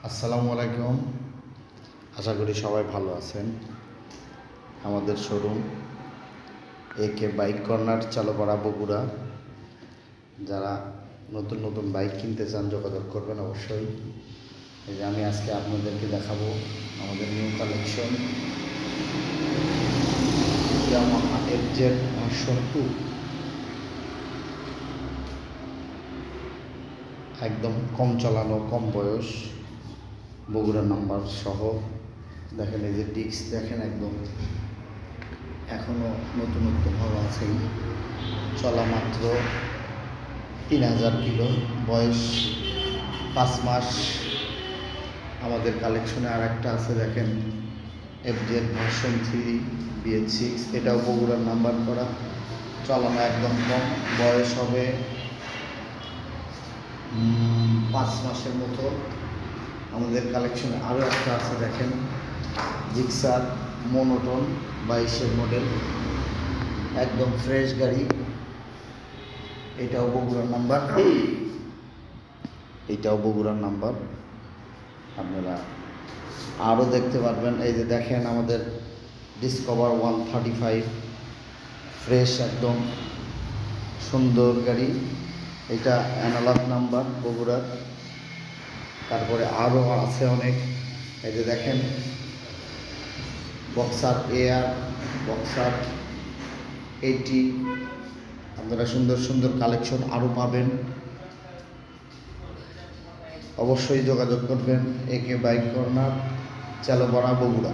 আসসালামু আলাইকুম। আশা করি সবাই ভালো আছেন। আমাদের শোরুম একে বাইক কর্নার, চালপাড়া, বগুড়া। যারা নতুন নতুন বাইক কিনতে চান যোগাযোগ করবেন অবশ্যই। এই যে আমি আজকে আপনাদেরকে দেখাবো আমাদের new collection Yamaha FZ version 2। একদম কম চালানো, কম বয়স, বগুড়া নাম্বার সহ। দেখেন এই যে ডিস্ক দেখেন, একদম এখনও নতুনত্ব ভাব আছেই। চলা মাত্র 3000 কিলো, বয়স 5 মাস। আমাদের কালেকশনে আর একটা আছে দেখেন, এফজেড ভার্সন 3 BH6। এটাও বগুড়ার নাম্বার করা, চালানো একদম কম, বয়স হবে 5 মাসের মতো। আমাদের কালেকশনে আরও একটা আছে দেখেন, জিক্সার মোনোটন 22-এর মডেল, একদম ফ্রেশ গাড়ি। এটাও বগুড়ার নাম্বার, এইটাও বগুড়ার নাম্বার। আপনারা আরও দেখতে পারবেন। এই যে দেখেন আমাদের ডিসকভার 135, ফ্রেশ একদম সুন্দর গাড়ি। এটা অ্যানালগ নাম্বার বগুড়ার। তারপরে আরও আছে অনেক। এই যে দেখেন বক্সার এয়ার, বক্সার 80। আপনারা সুন্দর সুন্দর কালেকশন আরও পাবেন। অবশ্যই যোগাযোগ করবেন একে বাইক কর্নার, চালপাড়া, বগুড়া।